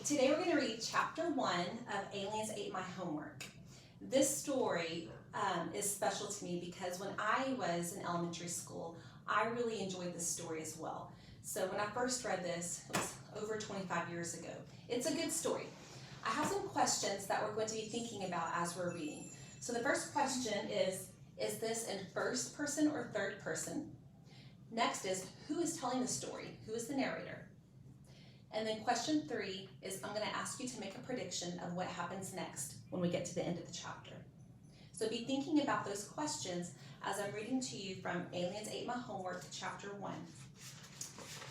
Today we're going to read chapter 1 of Aliens Ate My Homework. This story is special to me because when I was in elementary school, I really enjoyed this story as well. So when I first read this, it was over 25 years ago. It's a good story. I have some questions that we're going to be thinking about as we're reading. So the first question is this in first person or third person? Next is, who is telling the story? Who is the narrator? And then question 3 is, I'm going to ask you to make a prediction of what happens next when we get to the end of the chapter. So be thinking about those questions as I'm reading to you from Aliens Ate My Homework, chapter 1.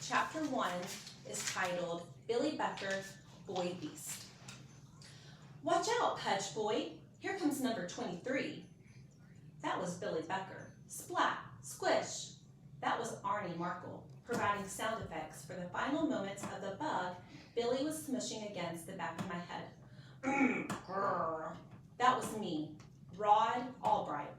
Chapter 1 is titled, Billy Becker, Boy Beast. Watch out, Pudge Boy. Here comes number 23. That was Billy Becker. Splat, squish. That was Arnie Markle, providing sound effects for the final moments of the bug Billy was smushing against the back of my head. That was me, Rod Albright,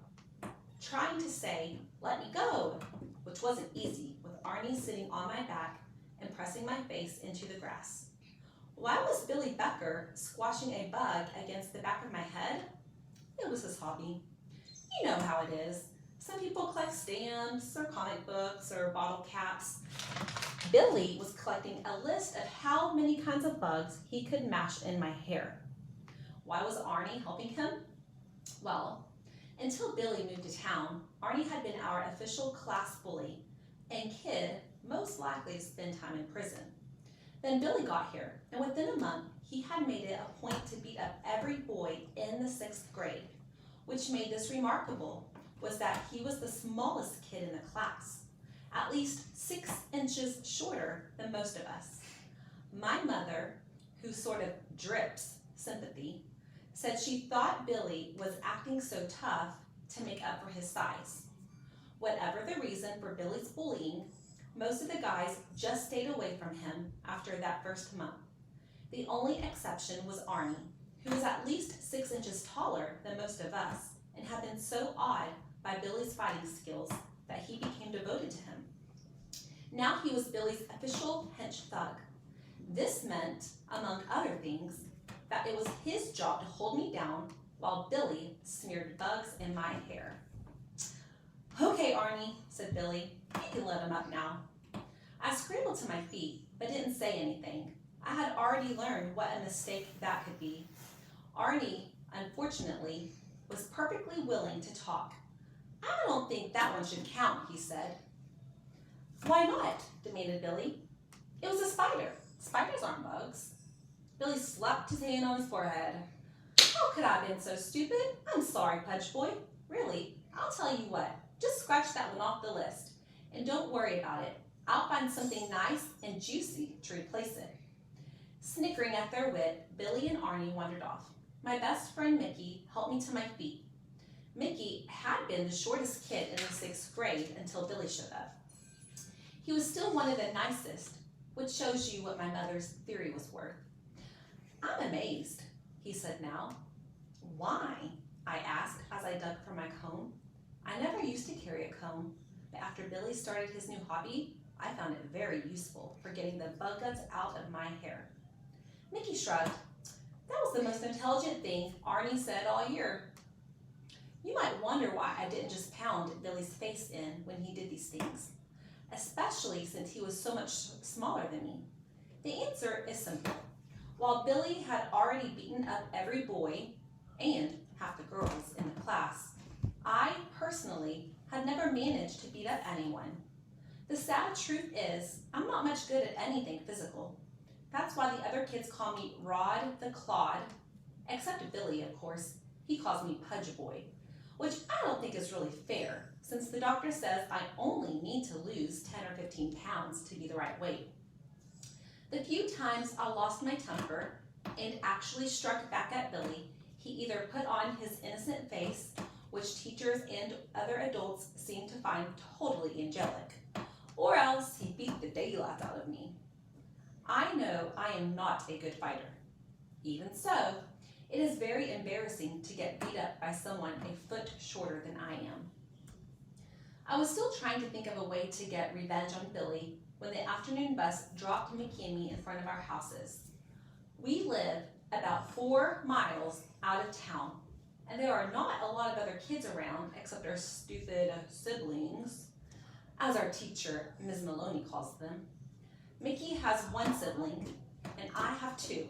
trying to say, let me go, which wasn't easy, with Arnie sitting on my back and pressing my face into the grass. Why was Billy Becker squashing a bug against the back of my head? It was his hobby. You know how it is. Some people collect stamps or comic books or bottle caps. Billy was collecting a list of how many kinds of bugs he could mash in my hair. Why was Arnie helping him? Well, until Billy moved to town, Arnie had been our official class bully and kid most likely to spend time in prison. Then Billy got here, and within a month, he had made it a point to beat up every boy in the 6th grade, which made this remarkable was that he was the smallest kid in the class, at least 6 inches shorter than most of us. My mother, who sort of drips sympathy, said she thought Billy was acting so tough to make up for his size. Whatever the reason for Billy's bullying, most of the guys just stayed away from him after that first month. The only exception was Arnie, who was at least 6 inches taller than most of us and had been so awed by Billy's fighting skills that he became devoted to him. Now he was Billy's official hench thug. This meant, among other things, that it was his job to hold me down while Billy smeared bugs in my hair. Okay, Arnie, said Billy, you can let him up now. I scrambled to my feet, but didn't say anything. I had already learned what a mistake that could be. Arnie, unfortunately, was perfectly willing to talk. I don't think that one should count, he said. Why not? Demanded Billy. It was a spider. Spiders aren't bugs. Billy slapped his hand on his forehead. How could I have been so stupid? I'm sorry, Pudge Boy. Really, I'll tell you what. Just scratch that one off the list. And don't worry about it. I'll find something nice and juicy to replace it. Snickering at their wit, Billy and Arnie wandered off. My best friend Mickey helped me to my feet. Mickey had been the shortest kid in the 6th grade until Billy showed up. He was still one of the nicest, which shows you what my mother's theory was worth. I'm amazed, he said now. Why? I asked as I dug for my comb. I never used to carry a comb, but after Billy started his new hobby, I found it very useful for getting the bug guts out of my hair. Mickey shrugged. That was the most intelligent thing Arnie said all year. You might wonder why I didn't just pound Billy's face in when he did these things, especially since he was so much smaller than me. The answer is simple. While Billy had already beaten up every boy and half the girls in the class, I personally had never managed to beat up anyone. The sad truth is, I'm not much good at anything physical. That's why the other kids call me Rod the Clod, except Billy, of course. He calls me Pudge Boy, which I don't think is really fair, since the doctor says I only need to lose 10 or 15 pounds to be the right weight. The few times I lost my temper and actually struck back at Billy, he either put on his innocent face, which teachers and other adults seemed to find totally angelic, or else he beat the daylights out of me. I know I am not a good fighter. Even so, it is very embarrassing to get beat up by someone a foot shorter than I am. I was still trying to think of a way to get revenge on Billy when the afternoon bus dropped Mickey and me in front of our houses. We live about 4 miles out of town, and there are not a lot of other kids around except our stupid siblings, as our teacher, Ms. Maloney, calls them. Mickey has 1 sibling, and I have 2.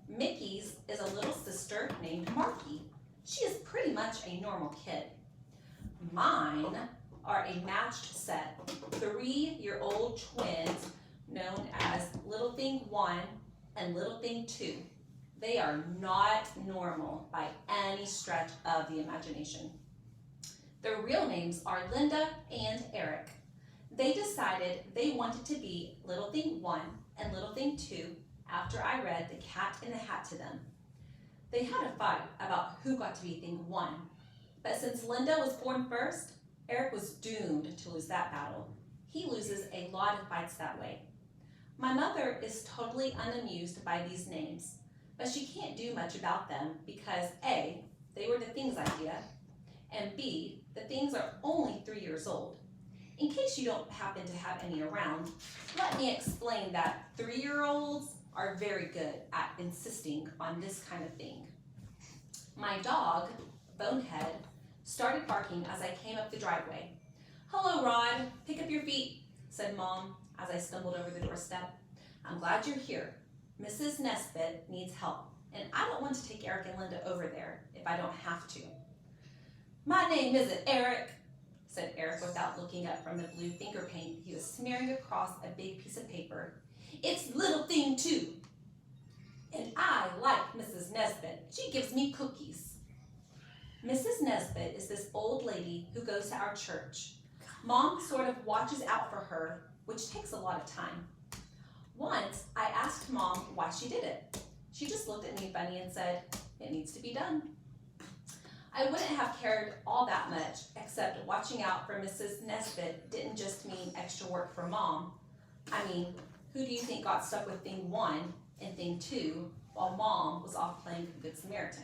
Mickey's is a little sister named Marky. She is pretty much a normal kid. Mine are a matched set, 3-year-old twins known as Little Thing 1 and Little Thing 2. They are not normal by any stretch of the imagination. Their real names are Linda and Eric. They decided they wanted to be Little Thing 1 and Little Thing 2 after I read The Cat in the Hat to them. They had a fight about who got to be Thing 1, but since Linda was born first, Eric was doomed to lose that battle. He loses a lot of fights that way. My mother is totally unamused by these names, but she can't do much about them because A, they were the Things idea, and B, the Things are only 3 years old. In case you don't happen to have any around, let me explain that 3-year-olds are very good at insisting on this kind of thing. My dog, Bonehead, started barking as I came up the driveway. "Hello, Rod, pick up your feet," said Mom as I stumbled over the doorstep. "I'm glad you're here. Mrs. Nesbit needs help, and I don't want to take Eric and Linda over there if I don't have to." "My name isn't Eric," said Eric without looking up from the blue finger paint he was smearing across a big piece of paper. "It's Little Thing 2. And I like Mrs. Nesbit. She gives me cookies." Mrs. Nesbit is this old lady who goes to our church. Mom sort of watches out for her, which takes a lot of time. Once, I asked Mom why she did it. She just looked at me funny and said, "It needs to be done." I wouldn't have cared all that much, except watching out for Mrs. Nesbit didn't just mean extra work for Mom. I mean, who do you think got stuck with Thing 1 and Thing 2 while Mom was off playing the Good Samaritan?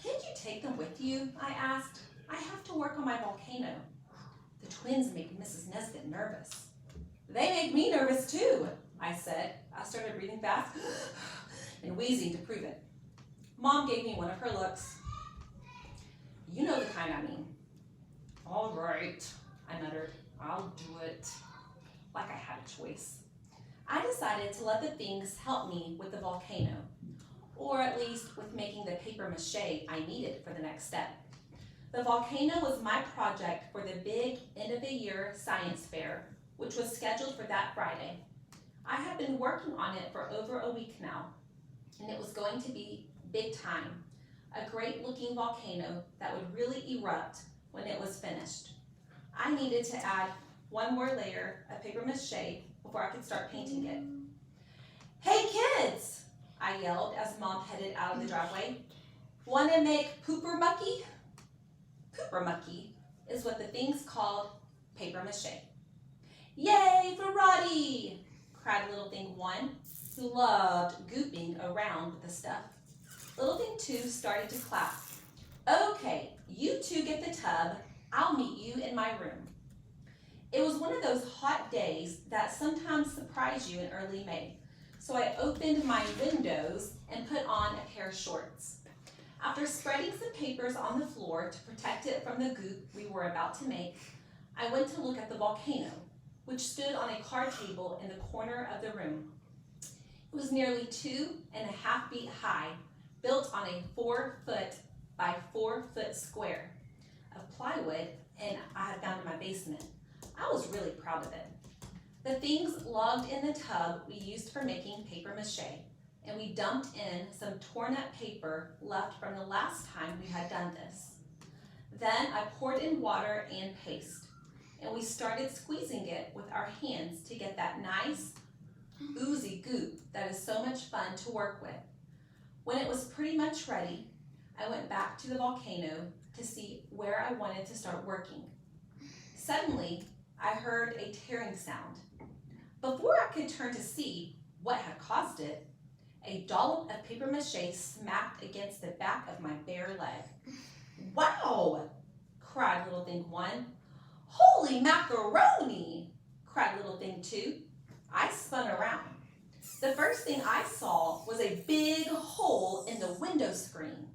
"Can't you take them with you?" I asked. "I have to work on my volcano." "The twins make Mrs. Nesbit nervous." "They make me nervous too," I said. I started breathing fast and wheezing to prove it. Mom gave me one of her looks. "You know the kind I mean." "All right," I muttered. "I'll do it." Like I had a choice. I decided to let the Things help me with the volcano, or at least with making the paper mache I needed for the next step. The volcano was my project for the big end-of-the-year science fair, which was scheduled for that Friday. I had been working on it for over a week now, and it was going to be big time, a great-looking volcano that would really erupt when it was finished. I needed to add one more layer of paper mache before I could start painting it. "Hey kids!" I yelled as Mom headed out of the driveway. "Want to make pooper mucky?" Pooper mucky is what the Things called paper mache. "Yay for Roddy!" cried Little Thing 1, who loved gooping around with the stuff. Little Thing 2 started to clap. "Okay, you two get the tub. I'll meet you in my room." It was one of those hot days that sometimes surprise you in early May, so I opened my windows and put on a pair of shorts. After spreading some papers on the floor to protect it from the goop we were about to make, I went to look at the volcano, which stood on a card table in the corner of the room. It was nearly 2.5 feet high, built on a 4-foot by 4-foot square of plywood, and I had found in my basement. I was really proud of it. The Things logged in the tub we used for making paper mache, and we dumped in some torn up paper left from the last time we had done this. Then I poured in water and paste, and we started squeezing it with our hands to get that nice, oozy goop that is so much fun to work with. When it was pretty much ready, I went back to the volcano to see where I wanted to start working. Suddenly, I heard a tearing sound. Before I could turn to see what had caused it, a dollop of paper mache smacked against the back of my bare leg. "Wow!" cried Little Thing 1. "Holy macaroni!" cried Little Thing 2. I spun around. The first thing I saw was a big hole in the window screen.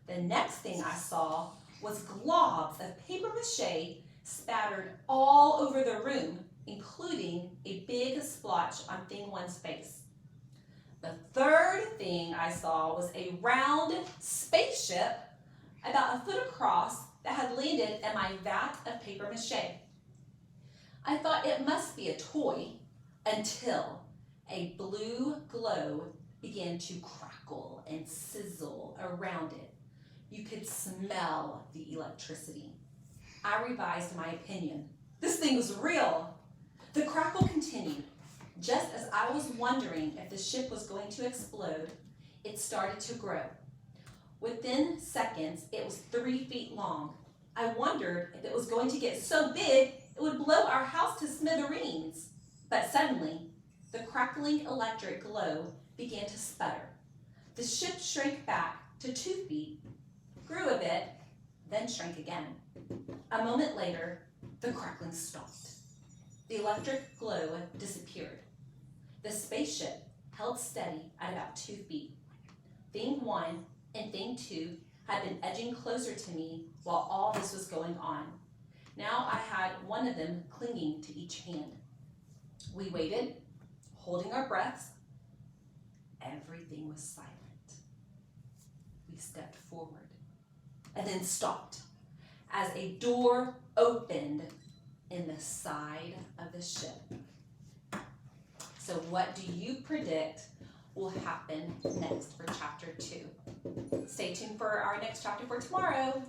The next thing I saw was globs of paper mache spattered all over the room, including a big splotch on Thing 1's face. The third thing I saw was a round spaceship about a foot across that had landed in my vat of paper mache. I thought it must be a toy until a blue glow began to crackle and sizzle around it. You could smell the electricity. I revised my opinion. This thing was real. The crackle continued. Just as I was wondering if the ship was going to explode, it started to grow. Within seconds, it was 3 feet long. I wondered if it was going to get so big it would blow our house to smithereens. But suddenly, the crackling electric glow began to sputter. The ship shrank back to 2 feet, grew a bit, then shrank again. A moment later, the crackling stopped. The electric glow disappeared. The spaceship held steady at about 2 feet. Thing 1 and Thing 2 had been edging closer to me while all this was going on. Now I had one of them clinging to each hand. We waited, holding our breaths. Everything was silent. We stepped forward and then stopped as a door opened in the side of the ship. So what do you predict will happen next for chapter 2? Stay tuned for our next chapter for tomorrow.